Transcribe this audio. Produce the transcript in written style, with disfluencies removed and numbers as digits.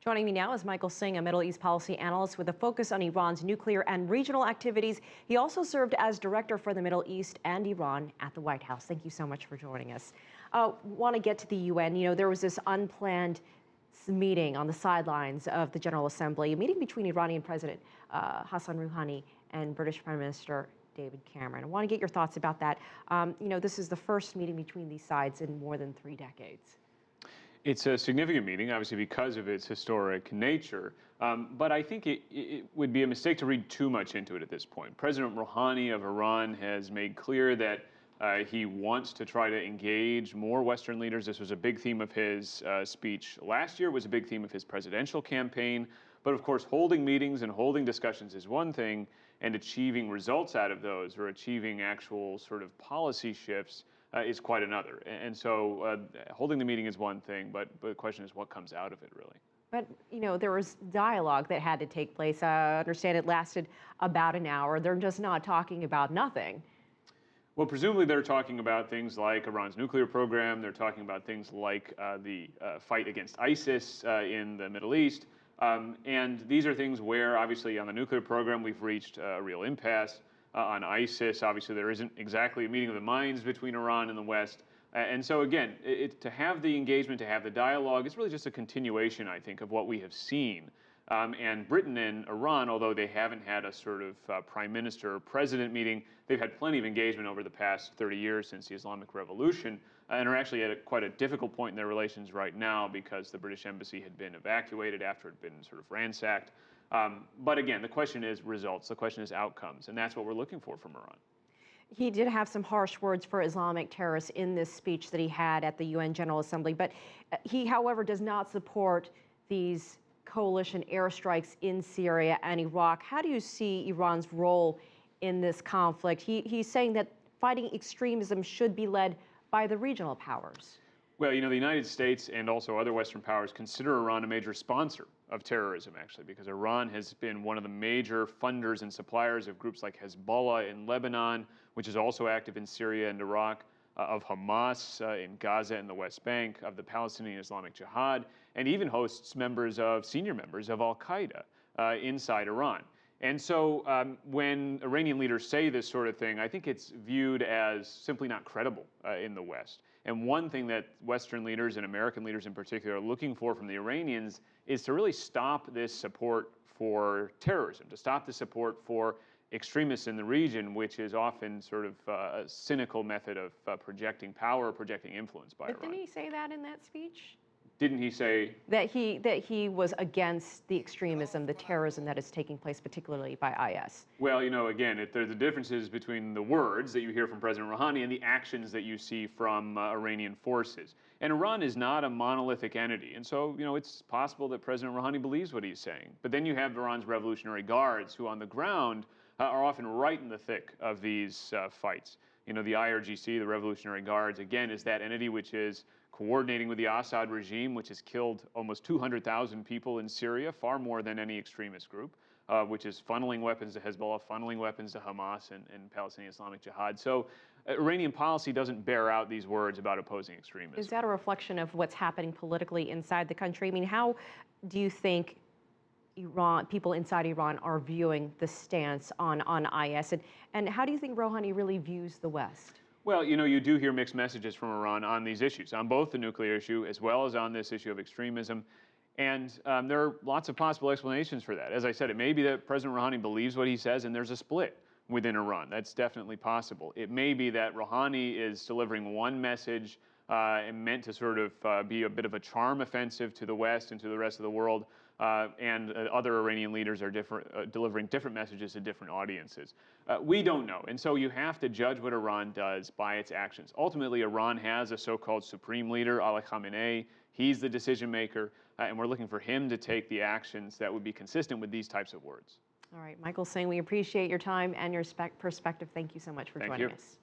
Joining me now is Michael Singh, a Middle East policy analyst with a focus on Iran's nuclear and regional activities. He also served as director for the Middle East and Iran at the White House. Thank you so much for joining us. Want to get to the UN. You know, there was this unplanned meeting on the sidelines of the General Assembly, a meeting between Iranian President Hassan Rouhani and British Prime Minister David Cameron. I want to get your thoughts about that. You know, this is the first meeting between these sides in more than 3 decades. It's a significant meeting, obviously, because of its historic nature. But I think it would be a mistake to read too much into it at this point. President Rouhani of Iran has made clear that he wants to try to engage more Western leaders. This was a big theme of his speech last year, was a big theme of his presidential campaign. But of course, holding meetings and holding discussions is one thing, and achieving results out of those or achieving actual sort of policy shifts is quite another. And so holding the meeting is one thing, but the question is what comes out of it, really. But, you know, there was dialogue that had to take place. I understand it lasted about an hour. They're just not talking about nothing. Well, presumably they're talking about things like Iran's nuclear program. They're talking about things like the fight against ISIS in the Middle East. And these are things where, obviously, on the nuclear program, we've reached a real impasse. On ISIS, obviously, there isn't exactly a meeting of the minds between Iran and the West. And so, again, to have the engagement, to have the dialogue, it's really just a continuation, I think, of what we have seen. And Britain and Iran, although they haven't had a sort of prime minister or president meeting, they've had plenty of engagement over the past 30 years since the Islamic Revolution, and are actually at quite a difficult point in their relations right now because the British embassy had been evacuated after it had been sort of ransacked. But again, the question is results, the question is outcomes, and that's what we're looking for from Iran. He did have some harsh words for Islamic terrorists in this speech that he had at the UN General Assembly, but he, however, does not support these coalition airstrikes in Syria and Iraq. How do you see Iran's role in this conflict? He's saying that fighting extremism should be led by the regional powers. Well, you know, the United States and also other Western powers consider Iran a major sponsor of terrorism, actually, because Iran has been one of the major funders and suppliers of groups like Hezbollah in Lebanon, which is also active in Syria and Iraq, of Hamas in Gaza and the West Bank, of the Palestinian Islamic Jihad, and even hosts senior members of Al-Qaeda inside Iran. And so when Iranian leaders say this sort of thing, I think it's viewed as simply not credible in the West. And one thing that Western leaders and American leaders in particular are looking for from the Iranians is to really stop this support for terrorism, to stop the support for extremists in the region, which is often sort of a cynical method of projecting power, projecting influence by Iran. Didn't he say that in that speech? Didn't he say that he was against the extremism, the terrorism that is taking place, particularly by IS? Well, you know, again, there's the differences between the words that you hear from President Rouhani and the actions that you see from Iranian forces. And Iran is not a monolithic entity. And so, you know, it's possible that President Rouhani believes what he's saying. But then you have Iran's Revolutionary Guards, who on the ground are often right in the thick of these fights. You know, the IRGC, the Revolutionary Guards, again, is that entity which is coordinating with the Assad regime, which has killed almost 200,000 people in Syria, far more than any extremist group, which is funneling weapons to Hezbollah, funneling weapons to Hamas and Palestinian Islamic Jihad. So Iranian policy doesn't bear out these words about opposing extremism. Is that a reflection of what's happening politically inside the country? I mean, how do you think people inside Iran are viewing the stance on IS? And how do you think Rouhani really views the West? Well, you know, you do hear mixed messages from Iran on these issues, on both the nuclear issue as well as on this issue of extremism. And there are lots of possible explanations for that. As I said, it may be that President Rouhani believes what he says and there's a split within Iran. That's definitely possible. It may be that Rouhani is delivering one message and meant to sort of be a bit of a charm offensive to the West and to the rest of the world. And other Iranian leaders are delivering different messages to different audiences. We don't know, and so you have to judge what Iran does by its actions. Ultimately, Iran has a so-called supreme leader, Ali Khamenei. He's the decision maker, and we're looking for him to take the actions that would be consistent with these types of words. All right, Michael Singh, we appreciate your time and your perspective. Thank you so much for joining us.